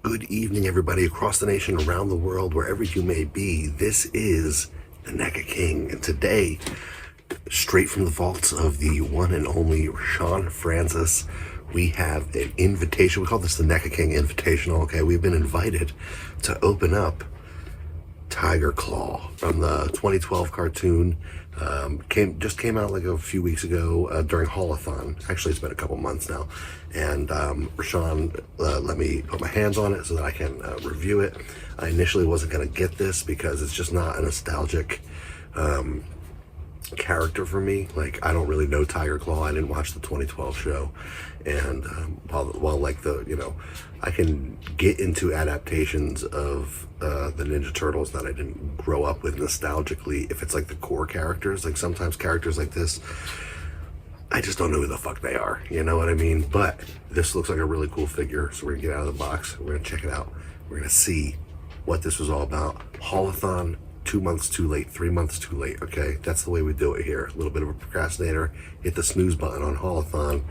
Good evening, everybody across the nation, around the world, wherever you may be. This is the NECA King, and today, straight from the vaults of the one and only Rashawn Francis, we have an invitation. We call this the NECA King Invitational. Okay, we've been invited to open up Tiger Claw from the 2012 cartoon. Came out like a few weeks ago during HAULATHON. Actually, it's been a couple months now, and Rashawn let me put my hands on it so that I can review it. I initially wasn't going to get this because it's just not a nostalgic character for me. Like, I don't really know Tiger Claw. I didn't watch the 2012 show, and while like I can get into adaptations of the Ninja Turtles that I didn't grow up with nostalgically. If it's like the core characters, like sometimes characters like this, I just don't know who the fuck they are. You know what I mean? But this looks like a really cool figure, so we're gonna get out of the box. We're gonna check it out. We're gonna see what this was all about. Haulathon. 2 months too late, 3 months too late, okay? That's the way we do it here. A little bit of a procrastinator, hit the snooze button on Haulathon,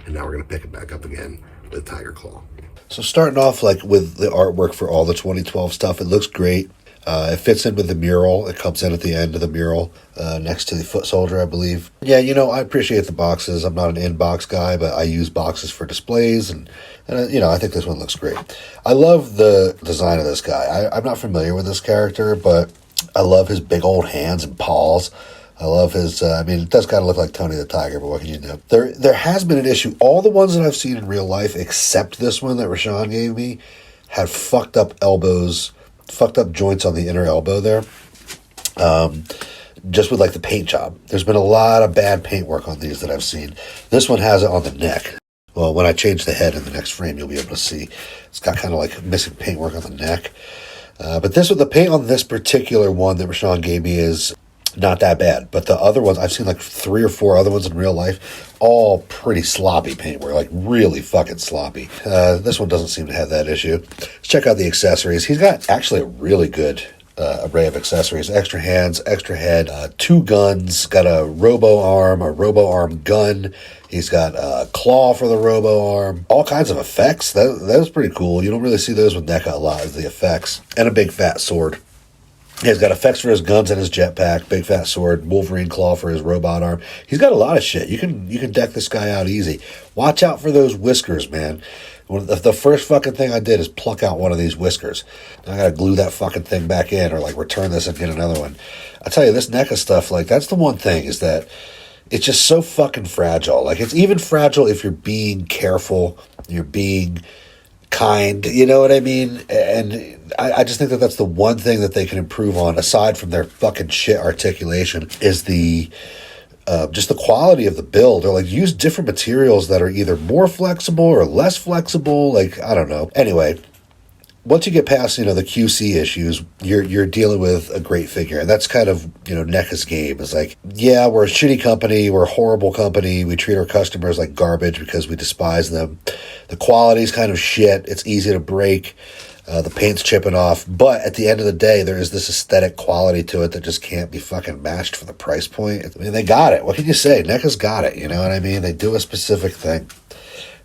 and now we're gonna pick it back up again with Tiger Claw. So starting off like with the artwork for all the 2012 stuff, it looks great. It fits in with the mural. It comes in at the end of the mural next to the foot soldier, I believe. Yeah, I appreciate the boxes. I'm not an in-box guy, but I use boxes for displays, and I think this one looks great. I love the design of this guy. I'm not familiar with this character, but I love his big old hands and paws. I love his, it does kind of look like Tony the Tiger, but what can you do? There has been an issue. All the ones that I've seen in real life, except this one that Rashawn gave me, had fucked up elbows, fucked up joints on the inner elbow there. Just with like the paint job. There's been a lot of bad paint work on these that I've seen. This one has it on the neck. Well, when I change the head in the next frame, you'll be able to see it's got kind of like missing paint work on the neck. But the paint on this particular one that Rashawn gave me is not that bad. But the other ones, I've seen like 3 or 4 other ones in real life, all pretty sloppy paintwork, like really fucking sloppy. This one doesn't seem to have that issue. Let's check out the accessories. He's got actually a really good array of accessories. Extra hands, extra head, 2 guns, got a robo arm gun. He's got a claw for the robo arm. All kinds of effects. That was pretty cool. You don't really see those with NECA a lot, is the effects. And a big fat sword. He's got effects for his guns and his jetpack, big fat sword, Wolverine claw for his robot arm. He's got a lot of shit. You can deck this guy out easy. Watch out for those whiskers, man. The first fucking thing I did is pluck out one of these whiskers. I gotta glue that fucking thing back in, or like return this and get another one. I tell you, this NECA stuff, like, that's the one thing, is that it's just so fucking fragile. Like, it's even fragile if you're being careful, you're being kind, you know what I mean? And I just think that that's the one thing that they can improve on, aside from their fucking shit articulation, is the just the quality of the build. Or like, use different materials that are either more flexible or less flexible. Like, I don't know. Anyway, once you get past, the QC issues, you're dealing with a great figure. And that's kind of, NECA's game. Is like, yeah, we're a shitty company, we're a horrible company, we treat our customers like garbage because we despise them. The quality's kind of shit, it's easy to break, the paint's chipping off, but at the end of the day, there is this aesthetic quality to it that just can't be fucking matched for the price point. I mean, they got it. What can you say? NECA's got it, you know what I mean? They do a specific thing,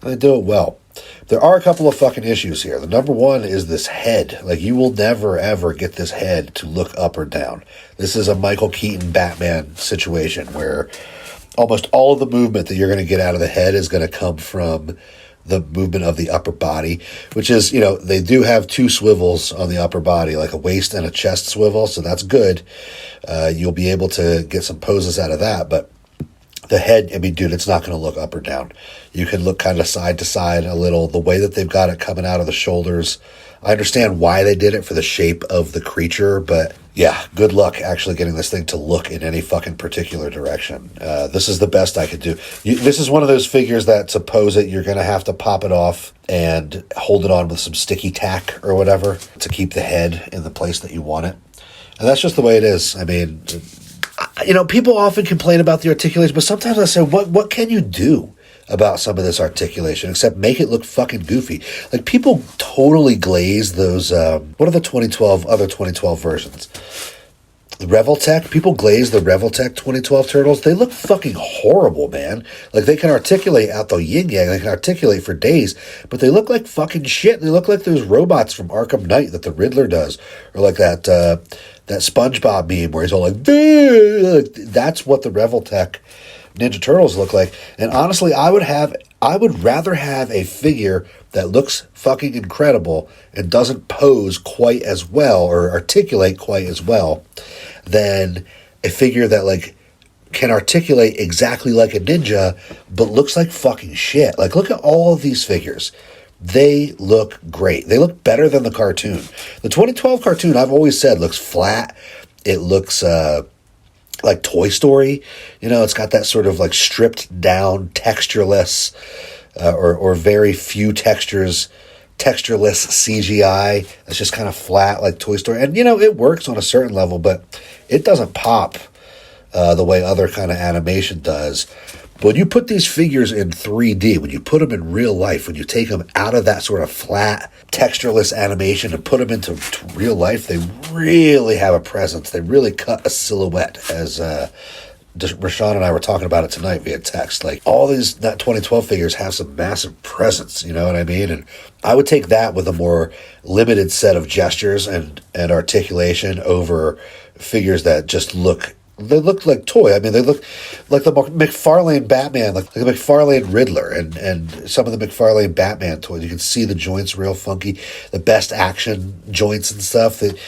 and they do it well. There are a couple of fucking issues here. The number one is this head. Like, you will never, ever get this head to look up or down. This is a Michael Keaton Batman situation where almost all of the movement that you're going to get out of the head is going to come from the movement of the upper body, which is, they do have 2 swivels on the upper body, like a waist and a chest swivel, so that's good. You'll be able to get some poses out of that, but the head, dude, it's not going to look up or down. You can look kind of side to side a little. The way that they've got it coming out of the shoulders, I understand why they did it for the shape of the creature, but yeah, good luck actually getting this thing to look in any fucking particular direction. This is the best I could do. This is one of those figures that, to pose it, you're going to have to pop it off and hold it on with some sticky tack or whatever to keep the head in the place that you want it. And that's just the way it is. People often complain about the articulation, but sometimes I say, what can you do about some of this articulation except make it look fucking goofy? Like, people totally glaze those, what are the other 2012 versions? The Revoltech, people glaze the Revoltech 2012 turtles. They look fucking horrible, man. Like, they can articulate out the yin yang. They can articulate for days, but they look like fucking shit. They look like those robots from Arkham Knight that the Riddler does, or like that SpongeBob meme where he's all like, "Duh!" That's what the Revoltech Ninja Turtles look like. And honestly, I would rather have a figure that looks fucking incredible and doesn't pose quite as well or articulate quite as well than a figure that like can articulate exactly like a ninja but looks like fucking shit. Like, look at all of these figures. They look great. They look better than the cartoon. The 2012 cartoon, I've always said, looks flat. It looks like Toy Story. You know, it's got that sort of like stripped down, textureless, or very few textures, textureless CGI. It's just kind of flat like Toy Story. And, you know, it works on a certain level, but it doesn't pop the way other kind of animation does. But when you put these figures in 3D, when you put them in real life, when you take them out of that sort of flat, textureless animation and put them into real life, they really have a presence. They really cut a silhouette, as Rashawn and I were talking about it tonight via text. Like, all these 2012 figures have some massive presence, you know what I mean? And I would take that with a more limited set of gestures and articulation over figures that just look like toy. I mean, they look like the McFarlane Batman, like the McFarlane Riddler, and some of the McFarlane Batman toys. You can see the joints real funky, the best action joints and stuff. That,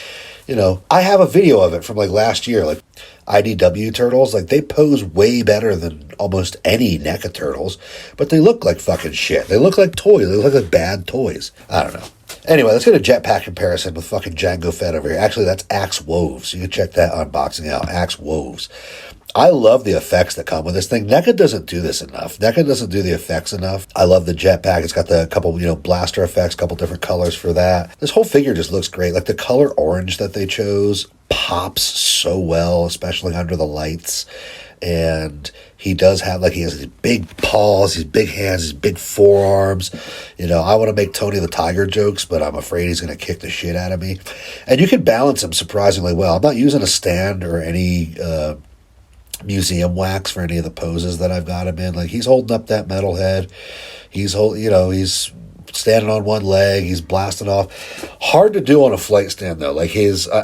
you know, I have a video of it from like last year, like IDW Turtles. Like, they pose way better than almost any NECA Turtles, but they look like fucking shit. They look like toys. They look like bad toys. I don't know. Anyway, let's get a jetpack comparison with fucking Django Fett over here. Actually, that's Axe Woves. You can check that unboxing out. Axe Woves. I love the effects that come with this thing. NECA doesn't do this enough. NECA doesn't do the effects enough. I love the jetpack. It's got the couple, you know, blaster effects, couple different colors for that. This whole figure just looks great. Like, the color orange that they chose pops so well, especially under the lights. And he does have, like, he has these big paws, these big hands, these big forearms. You know, I want to make Tony the Tiger jokes, but I'm afraid he's going to kick the shit out of me. And you can balance him surprisingly well. I'm not using a stand or any museum wax for any of the poses that I've got him in. Like, he's holding up that metal head. He's standing on one leg. He's blasting off. Hard to do on a flight stand, though. Like,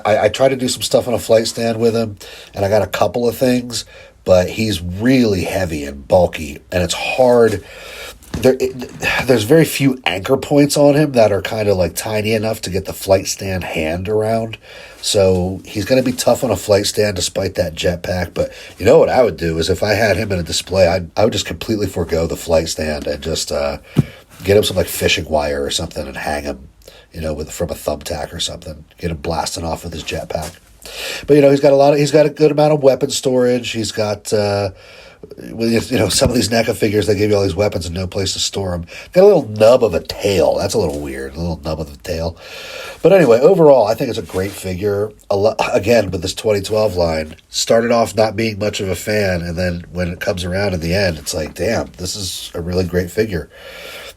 I tried to do some stuff on a flight stand with him, and I got a couple of things, but he's really heavy and bulky, and it's hard. There's very few anchor points on him that are kind of like tiny enough to get the flight stand hand around. So he's going to be tough on a flight stand despite that jetpack. But you know what I would do is, if I had him in a display, I would just completely forego the flight stand and just get him some like fishing wire or something and hang him, you know, from a thumbtack or something. Get him blasting off with his jetpack. But, you know, he's got a good amount of weapon storage. He's got, you know, some of these NECA figures, they give you all these weapons and no place to store them. Got a little nub of a tail. That's a little weird, a little nub of the tail. But anyway, overall, I think it's a great figure. Again, with this 2012 line, started off not being much of a fan, and then when it comes around in the end, it's like, damn, this is a really great figure.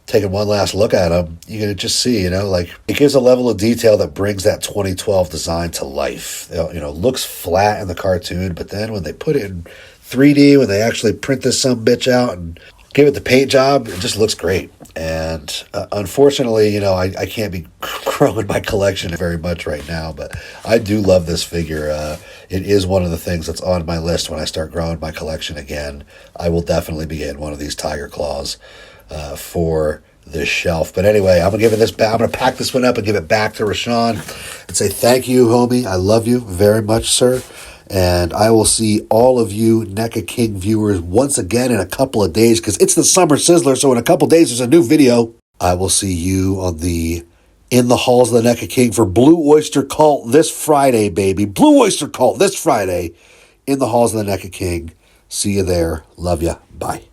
Taking one last look at him, you can just see, you know, like, it gives a level of detail that brings that 2012 design to life. You know, looks flat in the cartoon, but then when they put it in 3D, when they actually print this sumbitch out and give it the paint job, it just looks great. And unfortunately, you know, I can't be growing my collection very much right now, but I do love this figure. It is one of the things that's on my list when I start growing my collection again. I will definitely be getting one of these Tiger Claws for this shelf. But anyway, I'm gonna pack this one up and give it back to Rashawn and say thank you, homie. I love you very much, sir. And I will see all of you NECA King viewers once again in a couple of days, because it's the Summer Sizzler, so in a couple of days there's a new video. I will see you in the halls of the NECA King for Blue Oyster Cult this Friday, baby. Blue Oyster Cult this Friday in the halls of the NECA King. See you there. Love ya. Bye.